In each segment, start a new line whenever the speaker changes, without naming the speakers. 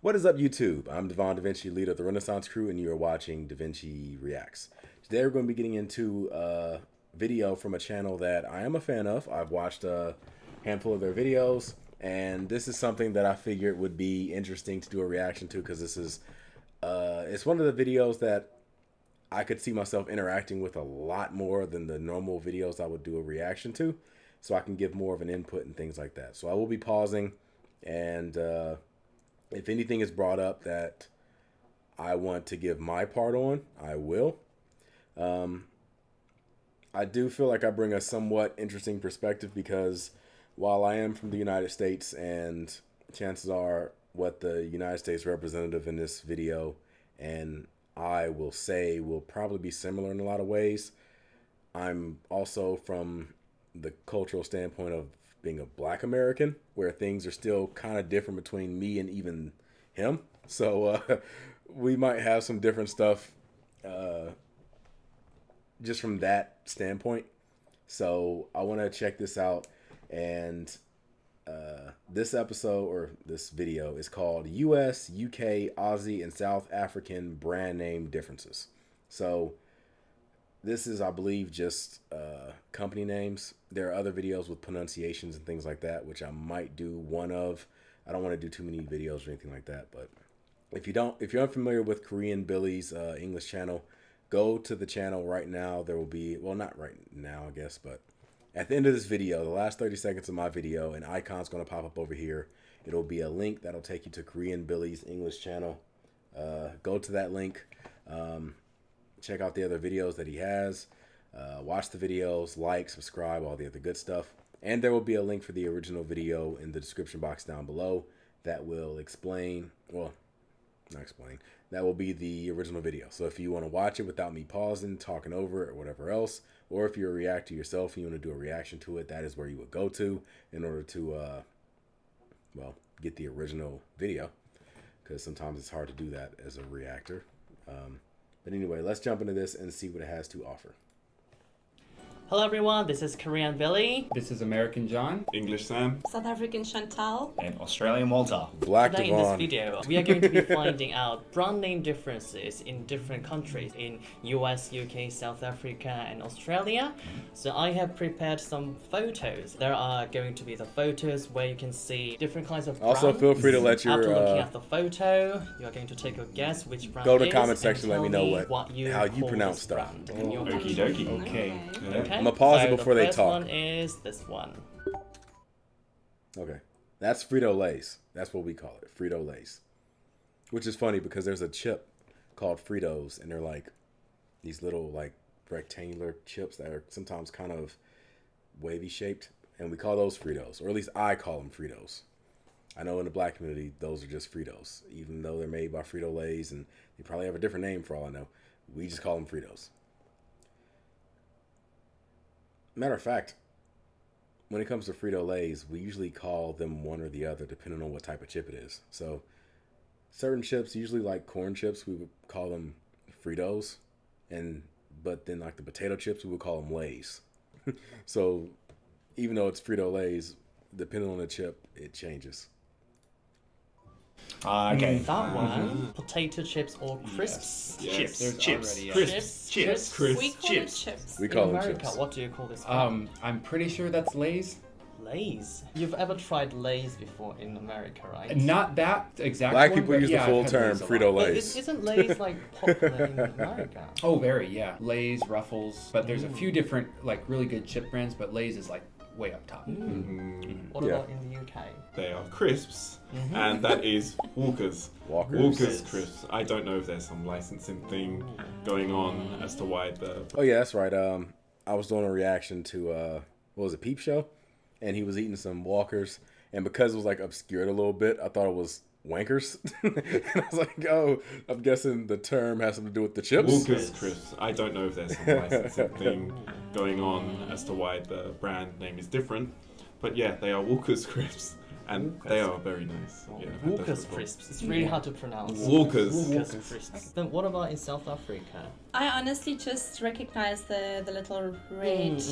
What is up, YouTube? I'm Devon, DaVinci, leader of the Renaissance Crew, and you are watching DaVinci Reacts. Today we're going to be getting into a video from a channel that I am a fan of. I've watched a handful of their videos, and this is something that I figured would be interesting to do a reaction to because this is it's one of the videos that I could see myself interacting with a lot more than the normal videos I would do a reaction to, so I can give more of an input and things like that. So I will be pausing, and if anything is brought up that I want to give my part on, I will. I do feel like I bring a somewhat interesting perspective because while I am from the United States, and chances are what the United States representative in this video and I will say will probably be similar in a lot of ways, I'm also from the cultural standpoint of being a Black American, where things are still kind of different between me and even him. So we might have some different stuff just from that standpoint. So I want to check this out. And this episode, or this video, is called US, UK, Aussie, and South African brand name differences. So this is, I believe, just company names. There are other videos with pronunciations and things like that, which I might do one of. I don't want to do too many videos or anything like that. But if you're unfamiliar with Korean Billy's English channel, go to the channel right now. There will be, well, not right now, I guess, but at the end of this video, the last 30 seconds of my video, an icon's going to pop up over here. It'll be a link that'll take you to Korean Billy's English channel. Go to that link. Check out the other videos that he has. Watch the videos, like, subscribe, all the other good stuff. And there will be a link for the original video in the description box down below that will explain, well, not explain, that will be the original video. So if you want to watch it without me pausing, talking over it, or whatever else, or if you're a reactor yourself and you want to do a reaction to it, that is where you would go to in order to, well, get the original video, because sometimes it's hard to do that as a reactor. But anyway, let's jump into this and see what it has to offer.
Hello everyone, this is Korean Billy.
This is American John.
English Sam.
South African Chantal.
And Australian Walter.
Black
Today in this
Devon.
video, we are going to be finding out brand name differences in different countries in US, UK, South Africa, and Australia. So I have prepared some photos. There are going to be the photos where you can see different kinds of brands.
Also, feel free to let your
After looking at the photo, you are going to take a guess which brand
go to
it
the comment
is
section.
and
Let me
tell
know how you
call
pronounce
this
stuff.
brand in your
Okie
country.
dokie.
Okay.
Okay.
I'm gonna pause it
so
before
the
they
first
talk.
one is this one.
Okay, that's Frito-Lays. That's what we call it, Frito-Lays. Which is funny because there's a chip called Fritos, and they're like these little like rectangular chips that are sometimes kind of wavy shaped, and we call those Fritos, or at least I call them Fritos. I know in the Black community those are just Fritos, even though they're made by Frito-Lays, and they probably have a different name for all I know. We just call them Fritos. Matter of fact, when it comes to Frito-Lays, we usually call them one or the other depending on what type of chip it is. So certain chips, usually like corn chips, we would call them Fritos, but then like the potato chips, we would call them Lays. So even though it's Frito-Lays, depending on the chip, it changes.
Okay.
That one, potato chips or crisps.
Yes.
Chips.
There's
Chips.
already,
Crisps. Chips. Crisps.
We call
Chips.
it chips.
We call
In
them
America,
chips.
what do you call this brand?
I'm pretty sure that's Lay's.
Lay's. You've ever tried Lay's before in America, right?
Not that exact
Black
one,
people
but
use
yeah,
the full
I've had
term
Lay's a lot.
But
Frito-Lays.
isn't Lay's like popular in America?
Oh, very, yeah. Lay's, Ruffles, but there's a few different like really good chip brands, but Lay's is like way up top.
What
Yeah.
about in the UK?
They are crisps, and that is Walker's.
Walker's.
Crisps. I don't know if there's some licensing thing going on as to why the.
Oh yeah, that's right. I was doing a reaction to what was it, Peep Show, and he was eating some Walkers, and because it was like obscured a little bit, I thought it was Wankers, and I was like, oh, I'm guessing the term has something to do with the chips.
Walker's Crisps. I don't know if there's some licensing thing going on as to why the brand name is different, but yeah, they are Walker's Crisps, And
Walkers.
they are very nice. Yeah, I've had those
Walkers
before.
crisps. It's really hard to pronounce.
Walkers.
Walkers crisps. Then what about in South Africa?
I honestly just recognize the little red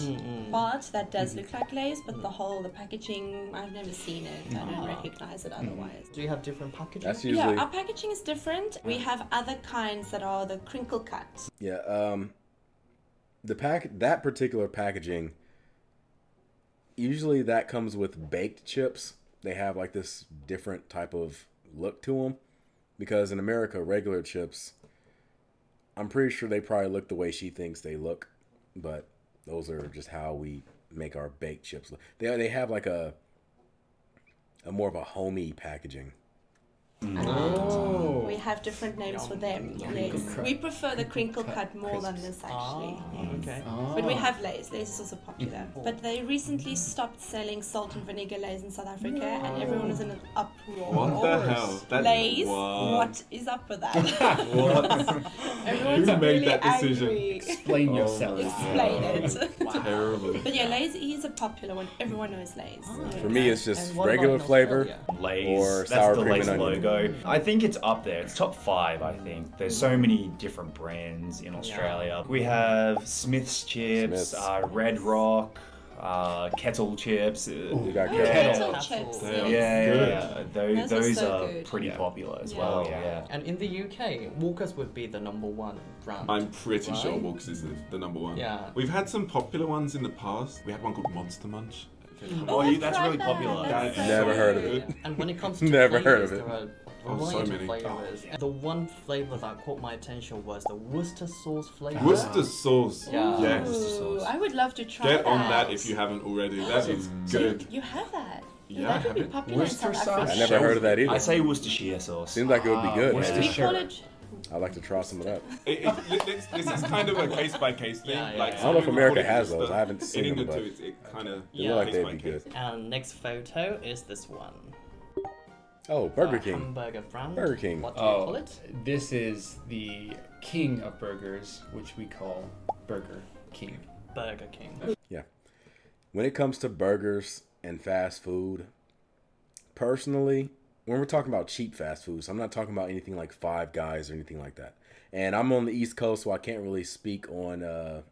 part that does look like Lay's, but the packaging, I've never seen it. I don't recognize it otherwise.
Do you have different packaging?
That's usually
Yeah, our packaging is different. We have other kinds that are the crinkle cut.
that particular packaging. Usually that comes with baked chips. They have like this different type of look to them, because in America, regular chips, I'm pretty sure they probably look the way she thinks they look, but those are just how we make our baked chips. They have like a more of a homey packaging.
We have different names for them. Yes. We prefer the crinkle cut more than this actually.
Okay.
But we have Lay's. Lay's is also popular. But they recently stopped selling salt and vinegar Lay's in South Africa, and everyone was in an uproar.
What the hell?
Lay's?
What?
What is up with that?
What?
Everyone's
Who made
really
that decision?
angry.
Explain yourself.
Explain it.
Terrible.
But yeah, Lay's is a popular one. Everyone knows Lay's.
For me, it's just
And what about
regular
in
flavor.
Australia?
Lay's.
Or
That's
sour
the
cream
Lay's
and onion.
logo. I think it's up there. It's top 5, I think. There's so many different brands in Australia. We have Smith's chips,
Smith's.
Red Rock, Kettle chips.
We got
Kettle
Kettle.
chips.
Yeah,
Yes.
Those,
Those are so
are
good.
pretty popular as
Yeah.
well.
Oh,
Yeah.
And in the UK, Walkers would be the number one brand.
I'm pretty sure
Right?
Walkers is the number one.
Yeah.
We've had some popular ones in the past. We had one called Monster Munch.
Oh,
I've
that's
tried
really
that.
popular.
That's so
Never heard of
good.
it.
And when it comes to
Never heard
flavors,
of it.
there are
Oh, so
variety
many.
flavors. The one flavor that caught my attention was the Worcester sauce flavor.
Worcester sauce.
Yeah.
Yes.
Ooh, I would love to try
Get
that.
on that if you haven't already. That is good.
You have that?
Yeah,
that would be
I have it.
popular in South
Worcester sauce?
Africa.
I never heard of that either.
I say Worcestershire sauce.
Seems like it would be good.
Worcester-
Maybe.
We call it.
I'd like to try some of that.
This is kind of a case by case thing.
Yeah, yeah,
Like,
yeah.
I don't know if
some
America
people call it
has those.
Worcester.
I haven't seen
In
them,
England
but
too, it kind of
they look like
case
they'd
by
be
case.
good.
And next photo is this one.
Oh, Burger
A
King.
Hamburger brand.
Burger King.
What do you call
Oh,
it?
this is the king of burgers, which we call Burger King.
Burger King.
When it comes to burgers and fast food, personally, when we're talking about cheap fast foods, I'm not talking about anything like Five Guys or anything like that. And I'm on the East Coast, so I can't really speak on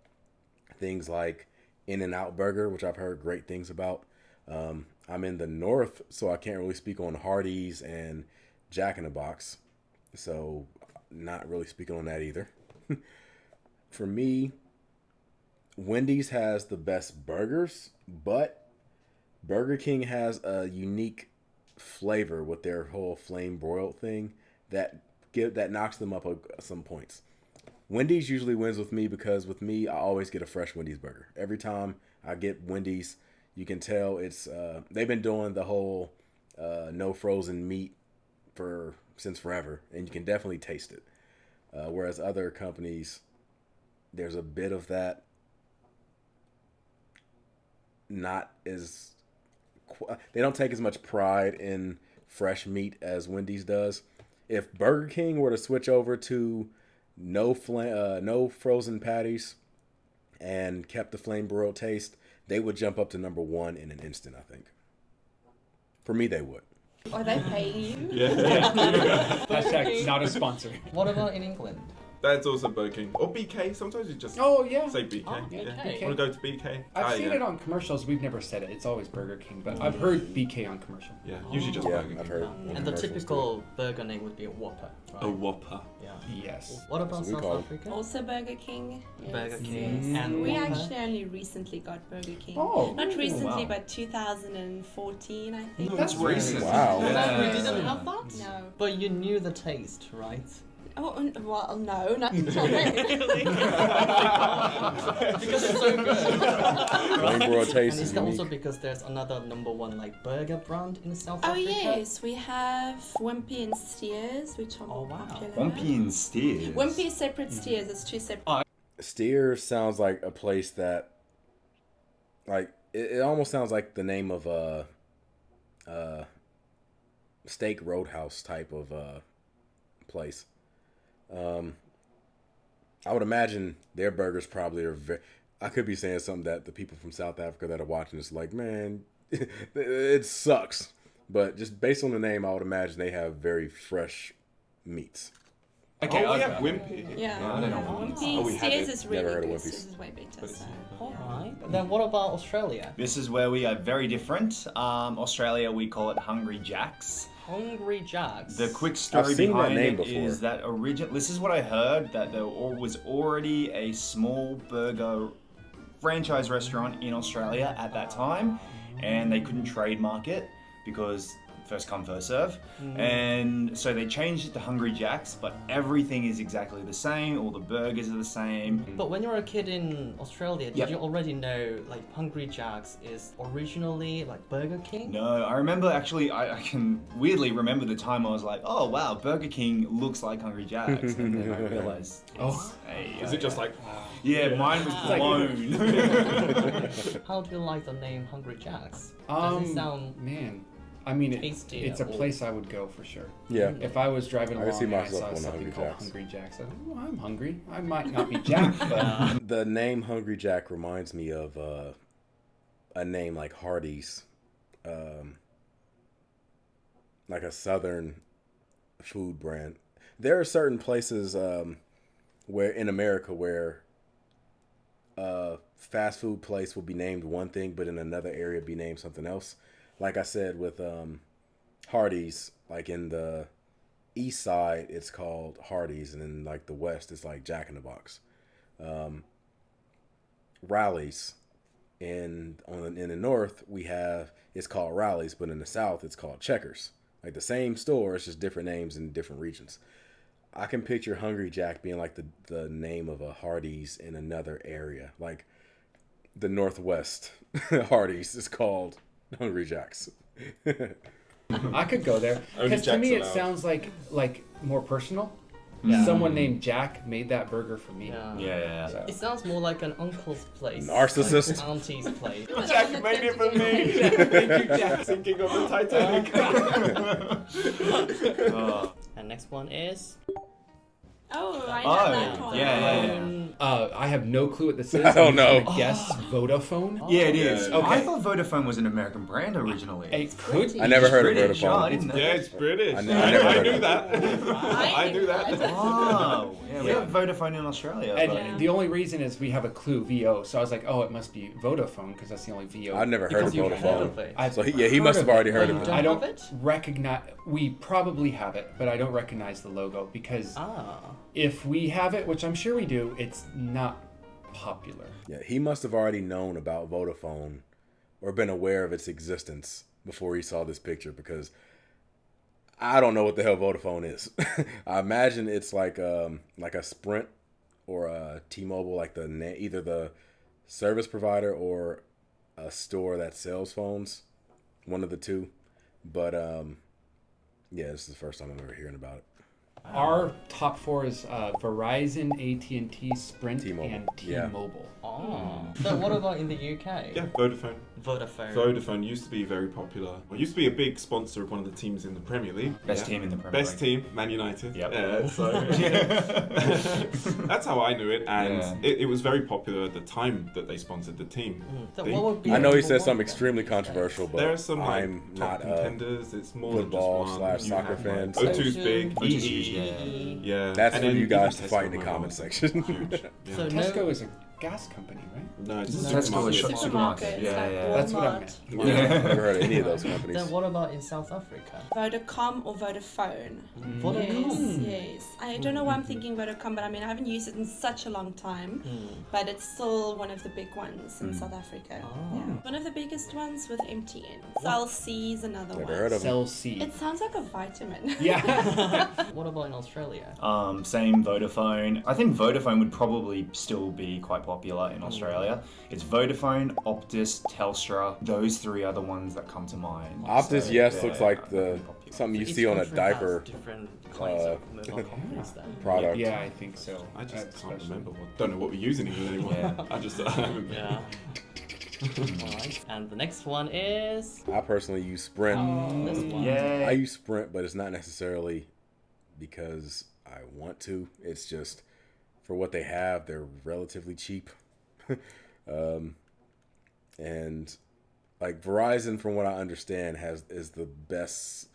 things like In-N-Out Burger, which I've heard great things about. I'm in the North, so I can't really speak on Hardee's and Jack in the Box. So not really speaking on that either. For me, Wendy's has the best burgers, but Burger King has a unique flavor with their whole flame broiled thing that knocks them up some points. Wendy's usually wins with me because with me, I always get a fresh Wendy's burger. Every time I get Wendy's, you can tell it's they've been doing the whole no frozen meat since forever, and you can definitely taste it. Whereas other companies, there's a bit of that. Not as they don't take as much pride in fresh meat as Wendy's does. If Burger King were to switch over to no frozen patties and kept the flame broiled taste, they would jump up to number 1 in an instant, I think. For me, they would.
Are they paying you?
Yeah.
Hashtag not a sponsor.
What about in England?
That's also Burger King. Or BK. Sometimes you just
Oh, yeah.
say BK.
Oh,
Yeah.
BK.
Want to go to BK?
I've seen
yeah.
it on commercials. We've never said it. It's always Burger King, but I've heard BK on commercial.
Yeah, usually just
Yeah,
Burger King.
I've heard.
And the
commercials
typical burger name would be a Whopper, right?
A Whopper.
Yeah.
Yes.
What about
That's what we
South
call it.
Africa?
Also Burger King. Yes,
Burger King
yes.
and
We
Whopper.
actually only recently got BurgerKing.
Oh,
Not recently,
wow.
but 2014, I think.
That's
recent. Wow.
You
Yeah.
didn't have that?
No.
But you knew the taste, right?
Oh, well, no, not really.
Because it's so good.
Flame broiled taste
And
is
is that also
unique.
because there's another number 1 like burger brand in South
Oh
Africa?
yes, we have Wimpy and Steers, which are more
wow.
popular.
Bumpy and Steers.
Wimpy is separate, Steers is two separate.
Steers sounds like a place that, like, it almost sounds like the name of a steak roadhouse type of place. I would imagine their burgers probably are I could be saying something that the people from South Africa that are watching is like, man, it sucks. but just based on the name, I would imagine they have very fresh meats.
Okay,
Oh, we
I'll
have
go.
Wimpy.
Yeah.
I don't know.
Wimpy.
Oh, we had
Sears
it.
is really
Never heard of
good.
Wimpy's.
This is way better. So.
Alright. Then what about Australia?
This is where we are very different. Australia, we call it Hungry Jack's.
Hungry Jacks.
The quick story
I've seen that
behind
name
it is
before.
that this is what I heard, that there was already a small burger franchise restaurant in Australia at that time, and they couldn't trademark it because first come, first serve. And so they changed it to Hungry Jack's, but everything is exactly the same. All the burgers are the same.
But when you were a kid in Australia, did
Yep.
you already know like Hungry Jack's is originally like Burger King?
No, I remember actually, I can weirdly remember the time I was like, oh wow, Burger King looks like Hungry Jack's. And then I realized,
Is it just like?
yeah, mine was blown.
How do you like the name Hungry Jack's? Does
Um,
it sound
man, I mean,
tasty
it's a
or-
place I would go for sure.
Yeah.
If I was driving
I can
along
see
and I
myself
saw
going to
something
Hungry
called
Jack's.
Hungry Jack's, I'd, oh, I'm hungry. I might not be Jack, but
The name Hungry Jack reminds me of a name like Hardee's, like a southern food brand. There are certain places where in America where a fast food place will be named one thing, but in another area be named something else. Like I said with Hardee's, like in the east side, it's called Hardee's, and in like the west, it's like Jack in the Box. Rallies in the north it's called Rallies, but in the south it's called Checkers. Like the same store, it's just different names in different regions. I can picture Hungry Jack being like the name of a Hardee's in another area, like the Northwest Hardee's is called Hungry Jack's.
I could go there.
Only
Because to
Jack's
me, it
allowed.
sounds like more personal.
Yeah.
Someone named Jack made that burger for me.
Yeah.
Yeah.
So.
It sounds more like an uncle's place.
Narcissist.
Like auntie's place.
Jack made it for me.
Thank you, Jack.
Thinking of the Titanic.
And next one is
Oh, I know that one.
I have no clue what this is.
I don't
I'm
know.
gonna guess Vodafone.
Yeah, it is.
Okay.
I thought Vodafone was an American brand originally.
It could.
I never heard of
British. Oh, I
Vodafone.
didn't know.
Yeah, it's British.
I never
I
heard
knew
of
that. I knew that.
Oh, yeah, we have Vodafone in Australia.
And
but-
the only reason is we have a clue VO, so I was like, oh, it must be Vodafone because that's the only VO.
I've never heard of
because you've heard
Vodafone.
of it.
I've
So he
heard
must have
of it.
already heard
Oh,
of
you
it.
don't
I don't
have it?
recognize. We probably have it, but I don't recognize the logo because
Ah.
if we have it, which I'm sure we do, it's not popular.
Yeah, he must have already known about Vodafone or been aware of its existence before he saw this picture, because I don't know what the hell Vodafone is. I imagine it's like a Sprint or a T-Mobile, like either the service provider or a store that sells phones, one of the two. But yeah, this is the first time I'm ever hearing about it.
Our top four is Verizon, AT&T, Sprint,
T-Mobile.
and
Yeah.
T-Mobile.
Oh. So what about in the UK?
Yeah, Vodafone.
Vodafone.
Vodafone used to be very popular. Well, used to be a big sponsor of one of the teams in the Premier League.
Best team in the Premier
Best
League.
team, Man United.
Yep.
Yeah, so that's how I knew it, and
Yeah.
it was very popular at the time that they sponsored the team.
So
They-
what would be
I know he
number
said
one
something
then?
extremely controversial, but
There are some like
I'm
top
not
contenders. It's more
football
than just
slash
one.
soccer
You have,
fan,
like,
so-
O2's big.
O2's huge,
EE. Yeah.
That's
And
for
then
you guys
even
to fight in the
Tesco
comment
Mobile's
section.
Huge. Yeah.
So
Tesco is a gas company, right?
No, it's
No,
a
Tesco
supermarket.
is
Supermarkets,
supermarket. Yeah,
like
yeah.
That's what I
Walmart.
meant.
I've never heard of any of those companies.
Then what about in South Africa?
Vodacom or Vodafone.
Vodacom.
Yes. I don't know why I'm thinking Vodacom, but I mean, I haven't used it in such a long time.
Hmm.
But it's still one of the big ones in South Africa.
Oh.
Yeah. One of the biggest ones with MTN. Cell C is another
Never
one.
heard of them.
Cell C.
It sounds like a vitamin.
Yeah.
What about in Australia?
Same Vodafone. I think Vodafone would probably still be quite popular in Australia. It's Vodafone, Optus, Telstra. Those three are the ones that come to mind.
Optus,
So
yes,
they're
looks like
very popular.
something you
Each
see on a
country has
diaper
different kinds of mobile companies then.
product.
Yeah, I think so.
I just can't
Especially-
remember. Don't know what we use anymore.
Yeah.
I just.
Yeah. Alright. And the next one is
I personally use Sprint.
this one.
Yay.
I use Sprint, but it's not necessarily because I want to. It's just for what they have, they're relatively cheap. And like Verizon, from what I understand, is the best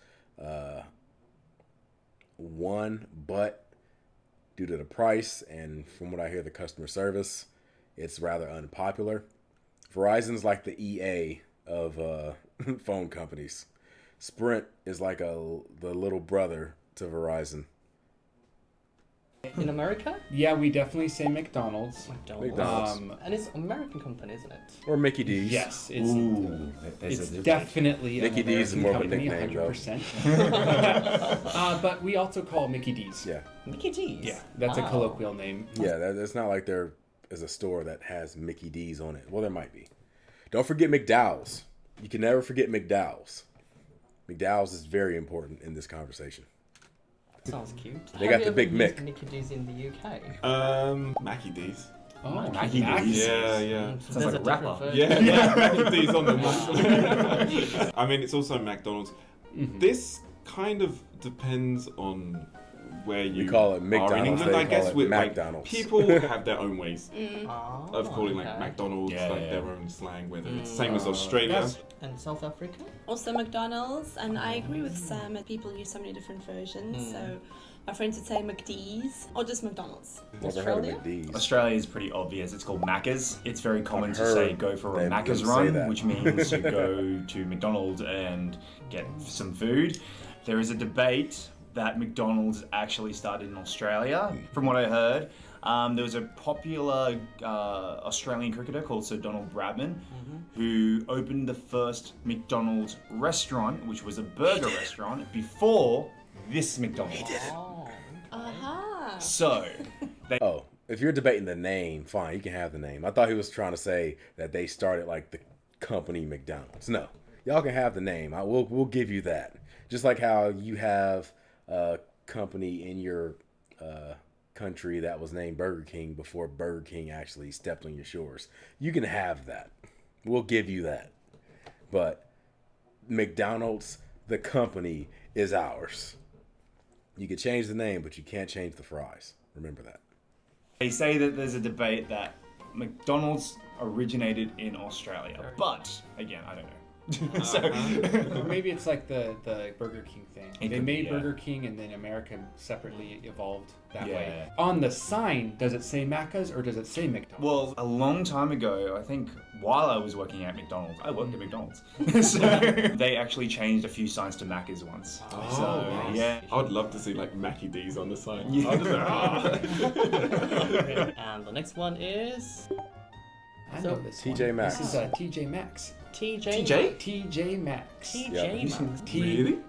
one, but due to the price and from what I hear, the customer service, it's rather unpopular. Verizon's like the EA of phone companies. Sprint is like the little brother to Verizon.
In America?
Yeah, we definitely say McDonald's.
McDonald's.
And it's American company, isn't it?
Or Mickey D's.
Yes, it's,
Ooh, there's
it's
a difference.
definitely an
Mickey D's is
American
more of a
company,
nickname, though.
100%. But we also call Mickey D's.
Yeah.
Mickey D's?
Yeah, that's a
Wow.
colloquial name.
Yeah, it's not like there is a store that has Mickey D's on it. Well, there might be. Don't forget McDowell's. You can never forget McDowell's. McDowell's is very important in this conversation.
Sounds cute.
They got
Have
the
you
Big
ever used
Mick.
Mickey D's in the UK?
Mackie D's.
Oh,
Mackie
Max.
D's.
Yeah.
So
Sounds
there's
like a
different
rapper.
version.
Yeah, Mackie D's on the I mean, it's also McDonald's. This kind of depends on where you
call it
are in
McDonald's,
England,
they
I guess.
call it
With like,
McDonald's.
people have their own ways
Oh,
of calling like
okay.
McDonald's,
Yeah,
like
yeah.
their own slang, whether it's the same as Australia.
That's-
And South Africa?
Also McDonald's, and I agree with Sam that people use so many different versions. So my friends would say McD's or just McDonald's.
Never heard of
Australia?
McD's.
Australia is pretty obvious. It's called Macca's. It's very common
I've
to say
heard
go for a
them
Macca's
say
run,
that.
which means you go to McDonald's and get some food. There is a debate that McDonald's actually started in Australia, from what I heard. There was a popular Australian cricketer called Sir Donald Bradman who opened the first McDonald's restaurant, which was a burger restaurant, before this McDonald's.
Oh.
Aha.
So,
Oh, if you're debating the name, fine, you can have the name. I thought he was trying to say that they started like the company McDonald's. No, y'all can have the name. We'll give you that. Just like how you have a company in your country that was named Burger King before Burger King actually stepped on your shores. You can have that. We'll give you that. But McDonald's, the company, is ours. You can change the name, but you can't change the fries. Remember that.
they say that there's a debate that McDonald's originated in Australia, but again, I don't know. So,
Or maybe it's like the Burger King thing.
It
They
could be,
made
yeah.
Burger King and then America separately evolved that
Yeah.
way. On the sign, does it say Macca's or does it say McDonald's?
well, a long time ago, I think while I was working at McDonald's, I worked at McDonald's. So they actually changed a few signs to Macca's once.
Oh,
So
nice.
yeah.
I would love to see like Mackie D's on the side.
Yeah.
I'll just
And the next one is
I
So-
know this
TJ
one.
Maxx.
This is TJ Maxx.
TJ.
TJ?
TJ Maxx.
TJ Maxx.
Really?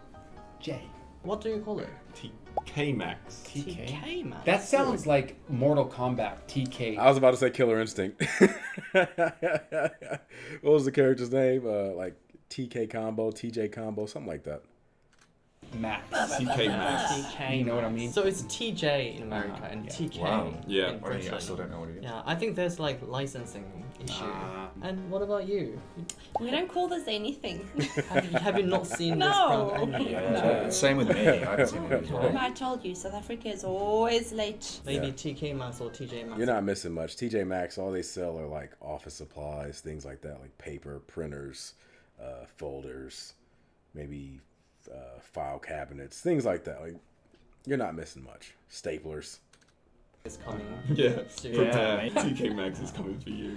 TJ.
What do you call it?
TK Maxx.
TK Maxx.
That sounds like Mortal Kombat. TK.
I was about to say Killer Instinct. What was the character's name? Like TK Combo, TJ Combo, something like that.
Max.
TK Maxx.
TK.
You know what I mean?
So it's TJ in America and
Yeah.
TK
Wow.
Yeah.
in Britain.
I still don't know what it is.
Yeah, I think there's like licensing issue.
Ah.
And what about you?
We don't call this anything.
Have you not seen
No.
this brand anywhere?
Yeah, same with me. I haven't seen it as well.
I told you, South Africa is always late.
Maybe
Yeah.
TK Maxx or TJ Maxx.
You're not missing much. TJ Maxx, all they sell are like office supplies, things like that, like paper, printers, folders, maybe file cabinets, things like that. Like, you're not missing much. Staplers.
It's coming.
Yeah.
soon.
Yeah.
TK Maxx is coming for you.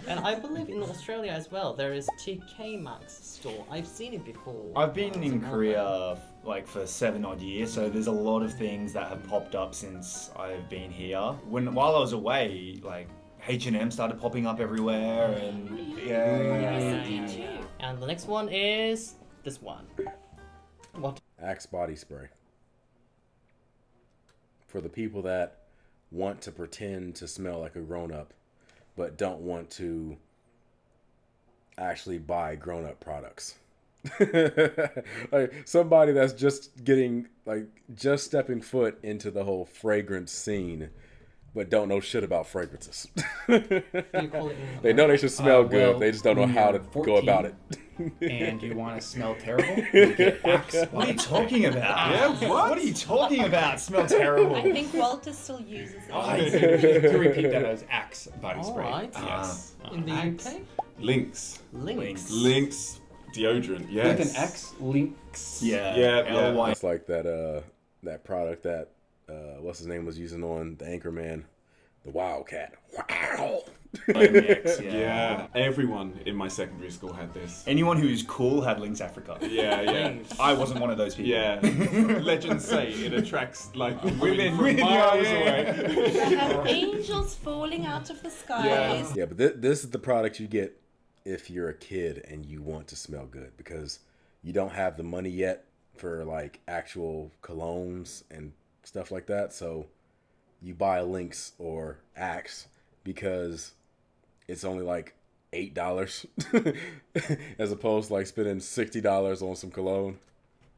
And I believe in Australia as well, there is TK Maxx store. I've seen it before.
I've been
It's
in
a
Korea like for 7 odd years, so there's a lot of things that have popped up since I've been here. While I was away, like H&M started popping up everywhere, and
Yes, me too.
And the next one is this one. What?
Axe body spray. For the people that want to pretend to smell like a grown-up, but don't want to actually buy grown-up products. Like somebody that's just stepping foot into the whole fragrance scene. but don't know shit about fragrances.
Do you call it in
They know they should smell good.
well,
They just don't know
when
how
you're
to go about it.
14 and you want to smell terrible, you get Axe.
What are you talking about?
Yeah, what?
What are you talking about? Smell terrible.
I think Walter still uses it.
To repeat that as Axe body spray.
Alright.
Yes.
In the
Axe.
UK?
Lynx.
Lynx.
Lynx deodorant. Yes.
With an X, Lynx.
Yeah.
Yeah, yeah.
L-Y.
It's like that product that what's his name was using on the Anchorman, the Wildcat. Wow.
X,
Yeah. Everyone in my secondary school had this.
Anyone who's cool had Lynx Africa.
Yeah, yeah.
Lynx.
I wasn't one of those people.
Yeah. Legends say it attracts like women from
Women,
miles
yeah.
away.
They have angels falling out of the skies.
Yeah, but this is the product you get if you're a kid and you want to smell good, because you don't have the money yet for like actual colognes and stuff like that. So you buy a Lynx or Axe because it's only like $8 as opposed to like spending $60 on some cologne.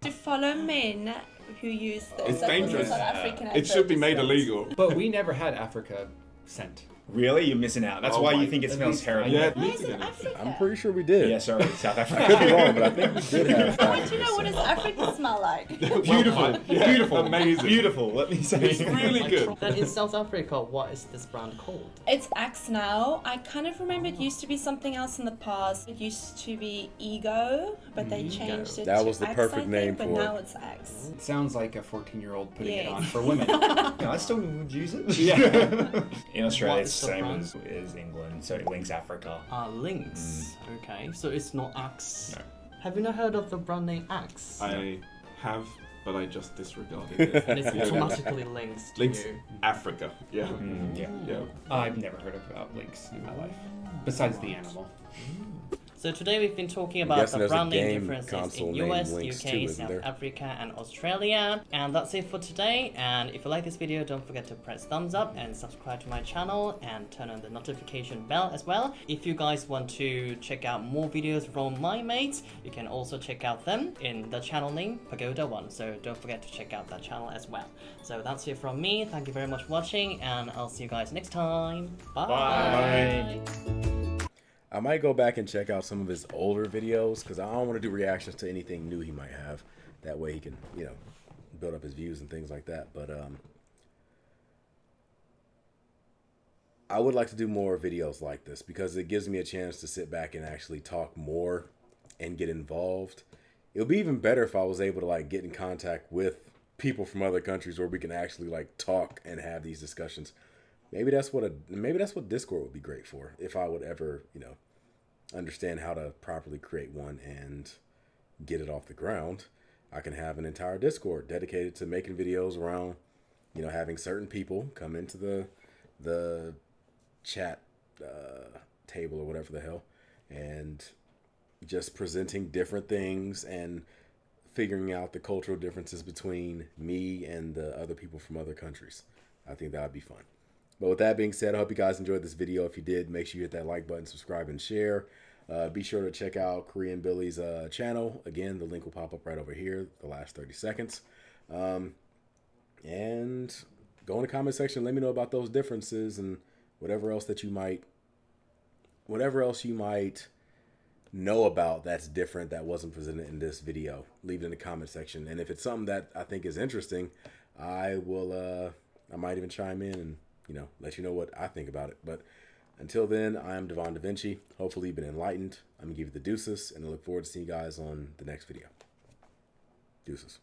To follow men who use this.
It's
that was
dangerous.
a South African
It should be made
advertisement.
illegal.
But we never had Africa scent.
Really? You're missing out. That's
Oh
why
my-
you think it
at
smells
least-
terrible.
Yeah,
Why
need
is
to
it
get it.
Africa?
I'm pretty sure we did.
Yeah, sorry, South
I could be
Africa.
wrong, but I think we did have
I want to know
Axe.
what does Africa smell like?
Beautiful.
Yeah,
Beautiful.
amazing.
Beautiful, let me say.
It's really good.
Then in South Africa, what is this brand called?
It's Axe now. I kind of remember it used to be something else in the past. It used to be Ego, but they changed it
That
to
was the
Axe,
perfect
I think,
name
but
for it.
now it's Axe.
It sounds like a 14-year-old putting it
Yes.
on for women.
Yeah, I still would use it.
Yeah.
In Australia,
What
it's
is
the
the
same
brand?
as England, so Lynx Africa.
Lynx. Okay, so it's not Axe.
No.
Have you not heard of the brand name Axe?
I have, but I just disregarded it.
And it's
Yeah.
automatically linked to
Lynx
you.
Africa. Yeah.
Yeah.
Yeah.
I've never heard about Lynx in my life, besides the animal.
So today we've been talking
I'm
about
guessing
the
there's a
brand name
game
differences
console
in
named
US,
Lynx
UK,
too, isn't
South
there?
Africa and Australia. And that's it for today. And if you like this video, don't forget to press thumbs up and subscribe to my channel and turn on the notification bell as well. If you guys want to check out more videos from my mates, you can also check out them in the channel name Pagoda One. So don't forget to check out that channel as well. So that's it from me. Thank you very much for watching, and I'll see you guys next time. Bye.
Bye.
I might go back and check out some of his older videos because I don't want to do reactions to anything new he might have. That way he can, you know, build up his views and things like that. But I would like to do more videos like this because it gives me a chance to sit back and actually talk more and get involved. It would be even better if I was able to like get in contact with people from other countries where we can actually like talk and have these discussions. Maybe that's what Discord would be great for, if I would ever, you know, understand how to properly create one and get it off the ground. I can have an entire Discord dedicated to making videos around, you know, having certain people come into the chat table or whatever the hell, and just presenting different things and figuring out the cultural differences between me and the other people from other countries. I think that would be fun. But with that being said, I hope you guys enjoyed this video. If you did, make sure you hit that like button, subscribe, and share. Be sure to check out Korean Billy's channel. Again, the link will pop up right over here, the last 30 seconds. And go in the comment section, let me know about those differences and whatever else you might know about that's different that wasn't presented in this video. Leave it in the comment section. And if it's something that I think is interesting, I might even chime in and, you know, let you know what I think about it. But until then, I am Devon DaVinci. Hopefully you've been enlightened. I'm going to give you the deuces, and I look forward to seeing you guys on the next video. Deuces.